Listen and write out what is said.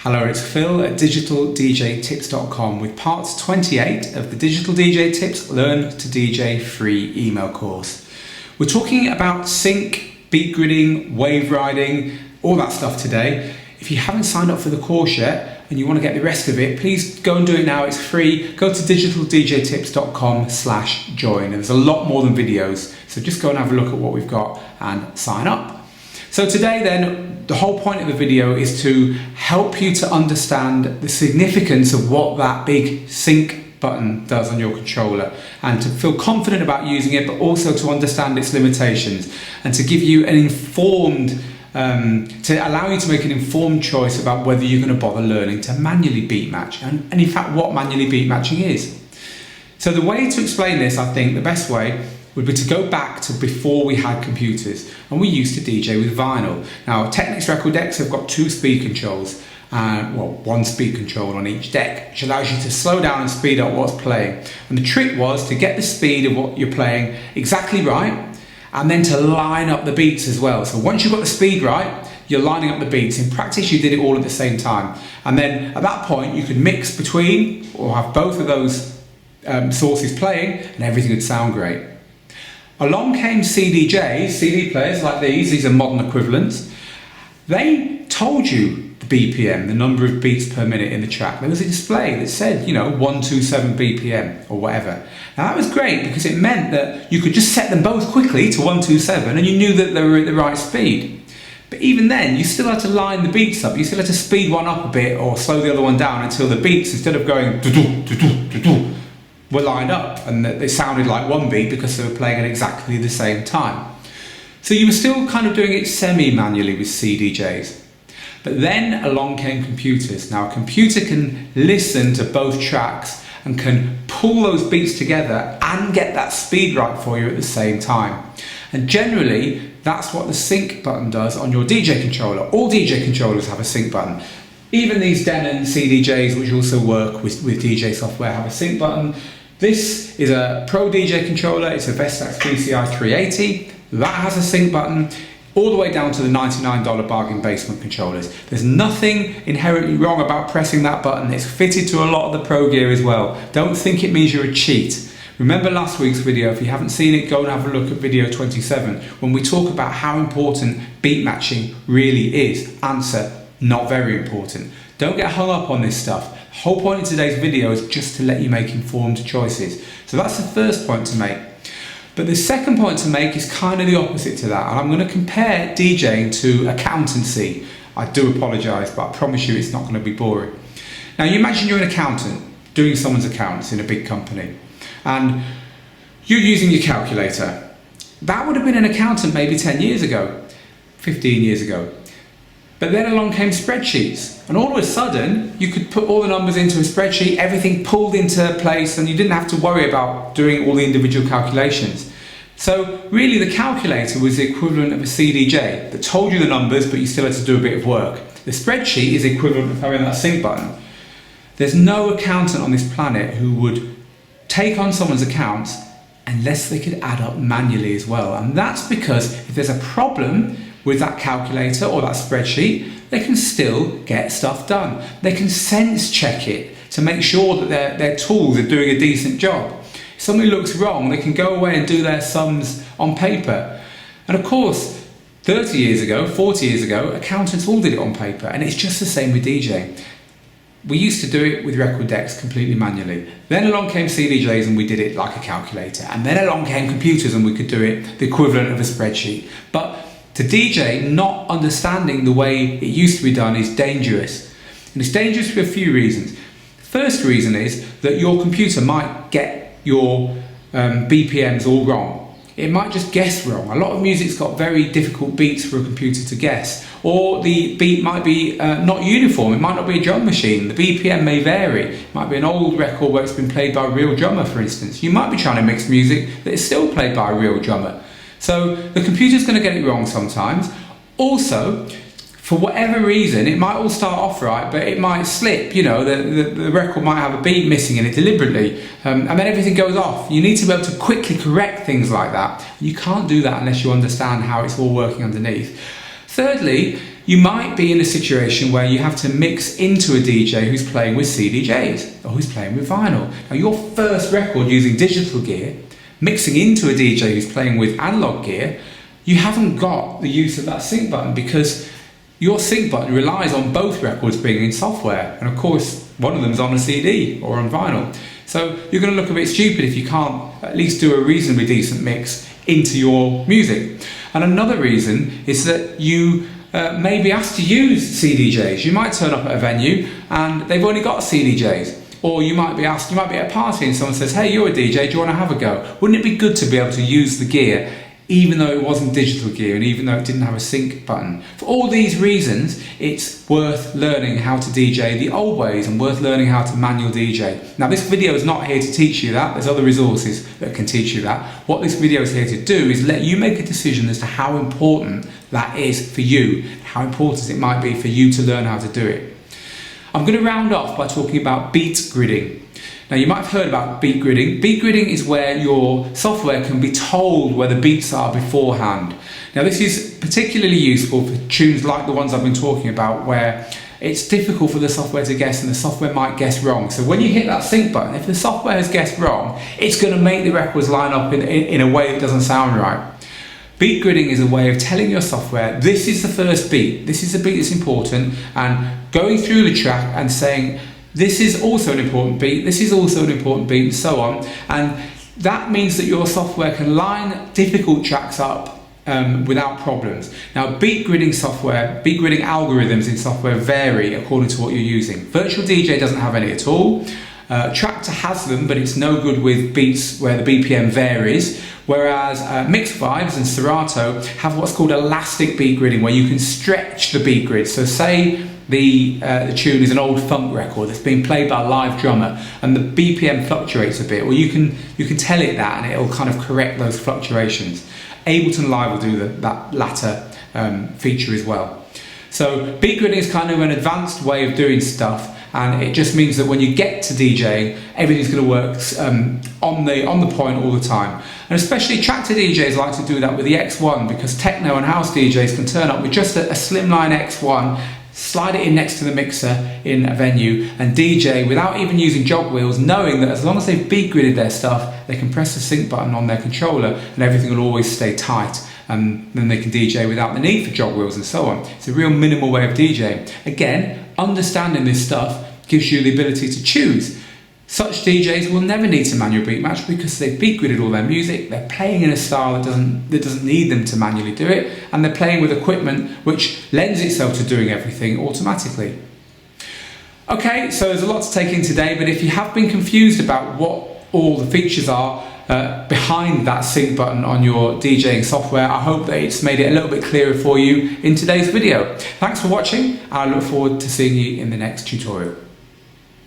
Hello, it's Phil at digitaldjtips.com with part 28 of the Digital DJ Tips Learn to DJ free email course. We're talking about sync, beat gridding, wave riding, all that stuff today. If you haven't signed up for the course yet and you want to get the rest of it, please go and do it now. It's free. Go to digitaldjtips.com/join. And there's a lot more than videos, so just go and have a look at what we've got and sign up. So today then, the whole point of the video is to help you to understand the significance of what that big sync button does on your controller and to feel confident about using it, but also to understand its limitations and to give you an informed, to allow you to make an informed choice about whether you're going to bother learning to manually beat match and in fact what manually beat matching is. So the way to explain this, I think the best way would be to go back to before we had computers and we used to DJ with vinyl. Now Technics record decks have got two speed controls, one speed control on each deck, which allows you to slow down and speed up what's playing. And the trick was to get the speed of what you're playing exactly right and then to line up the beats as well. So once you've got the speed right, you're lining up the beats. In practice you did it all at the same time, and then at that point you could mix between or have both of those sources playing and everything would sound great. Along came CDJs, CD players like these are modern equivalents. They told you the BPM, the number of beats per minute in the track. There was a display that said, 127 BPM or whatever. Now that was great because it meant that you could just set them both quickly to 127 and you knew that they were at the right speed. But even then, you still had to line the beats up. You still had to speed one up a bit or slow the other one down until the beats, instead of going do-do, were lined up and they sounded like one beat because they were playing at exactly the same time. So you were still kind of doing it semi-manually with CDJs. But then along came computers. Now a computer can listen to both tracks and can pull those beats together and get that speed right for you at the same time. And generally that's what the sync button does on your DJ controller. All DJ controllers have a sync button. Even these Denon CDJs, which also work with DJ software, have a sync button. This is a Pro DJ controller, it's a Vestax VCI 380, that has a sync button, all the way down to the $99 bargain basement controllers. There's nothing inherently wrong about pressing that button, it's fitted to a lot of the Pro gear as well. Don't think it means you're a cheat. Remember last week's video, if you haven't seen it, go and have a look at video 27, when we talk about how important beat matching really is. Answer, not very important. Don't get hung up on this stuff. The whole point of today's video is just to let you make informed choices. So that's the first point to make. But the second point to make is kind of the opposite to that. And I'm going to compare DJing to accountancy. I do apologise, but I promise you it's not going to be boring. Now you imagine you're an accountant doing someone's accounts in a big company and you're using your calculator. That would have been an accountant maybe 10 years ago, 15 years ago. But then along came spreadsheets, and all of a sudden you could put all the numbers into a spreadsheet, everything pulled into place, and you didn't have to worry about doing all the individual calculations. So really the calculator was the equivalent of a CDJ that told you the numbers, but you still had to do a bit of work. The spreadsheet is the equivalent of having that sync button. There's no accountant on this planet who would take on someone's accounts unless they could add up manually as well. And that's because if there's a problem with that calculator or that spreadsheet, they can still get stuff done. They can sense check it to make sure that their tools are doing a decent job. If something looks wrong, they can go away and do their sums on paper. And of course, 30 years ago, 40 years ago, accountants all did it on paper, and it's just the same with DJing. We used to do it with record decks completely manually. Then along came CDJs and we did it like a calculator. And then along came computers and we could do it the equivalent of a spreadsheet. But to DJ, not understanding the way it used to be done is dangerous. And it's dangerous for a few reasons. The first reason is that your computer might get your BPMs all wrong. It might just guess wrong. A lot of music's got very difficult beats for a computer to guess. Or the beat might be not uniform, it might not be a drum machine. The BPM may vary. It might be an old record where it's been played by a real drummer, for instance. You might be trying to mix music that is still played by a real drummer. So the computer's going to get it wrong sometimes. Also, for whatever reason, it might all start off right, but it might slip. The record might have a beat missing in it deliberately, and then everything goes off. You need to be able to quickly correct things like that. You can't do that unless you understand how it's all working underneath. Thirdly, you might be in a situation where you have to mix into a DJ who's playing with CDJs or who's playing with vinyl. Now your first record using digital gear, mixing into a DJ who's playing with analog gear, you haven't got the use of that sync button because your sync button relies on both records being in software, and of course one of them's on a CD or on vinyl. So you're going to look a bit stupid if you can't at least do a reasonably decent mix into your music. And another reason is that you may be asked to use CDJs. You might turn up at a venue and they've only got CDJs. Or you might be asked, you might be at a party and someone says, hey, you're a DJ, do you want to have a go? Wouldn't it be good to be able to use the gear even though it wasn't digital gear and even though it didn't have a sync button? For all these reasons, it's worth learning how to DJ the old ways and worth learning how to manual DJ. Now this video is not here to teach you that, there's other resources that can teach you that. What this video is here to do is let you make a decision as to how important that is for you, how important it might be for you to learn how to do it. I'm going to round off by talking about beat gridding. Now you might have heard about beat gridding. Beat gridding is where your software can be told where the beats are beforehand. Now this is particularly useful for tunes like the ones I've been talking about where it's difficult for the software to guess and the software might guess wrong. So when you hit that sync button, if the software has guessed wrong, it's going to make the records line up in a way that doesn't sound right. Beat gridding is a way of telling your software, this is the first beat, this is the beat that's important, and going through the track and saying, this is also an important beat, this is also an important beat, and so on. And that means that your software can line difficult tracks up without problems. Now beat gridding algorithms in software vary according to what you're using. Virtual DJ doesn't have any at all. Traktor has them, but it's no good with beats where the BPM varies, whereas Mix Vibes and Serato have what's called elastic beat gridding, where you can stretch the beat grid. So say the tune is an old funk record that's being played by a live drummer and the BPM fluctuates a bit, well you can tell it that and it'll kind of correct those fluctuations. Ableton Live will do that latter feature as well. So beat gridding is kind of an advanced way of doing stuff, and it just means that when you get to DJing, everything's going to work on the point all the time. And especially Traktor DJs like to do that with the X1, because techno and house DJs can turn up with just a slimline X1, slide it in next to the mixer in a venue and DJ without even using jog wheels, knowing that as long as they've beat gridded their stuff, they can press the sync button on their controller and everything will always stay tight. And then they can DJ without the need for jog wheels and so on. It's a real minimal way of DJing. Again, understanding this stuff gives you the ability to choose. Such DJs will never need to manual beat match because they've beat gridded all their music, they're playing in a style that doesn't need them to manually do it, and they're playing with equipment which lends itself to doing everything automatically. Okay, so there's a lot to take in today, but if you have been confused about what all the features are behind that sync button on your DJing software, I hope that it's made it a little bit clearer for you in today's video. Thanks for watching, and I look forward to seeing you in the next tutorial.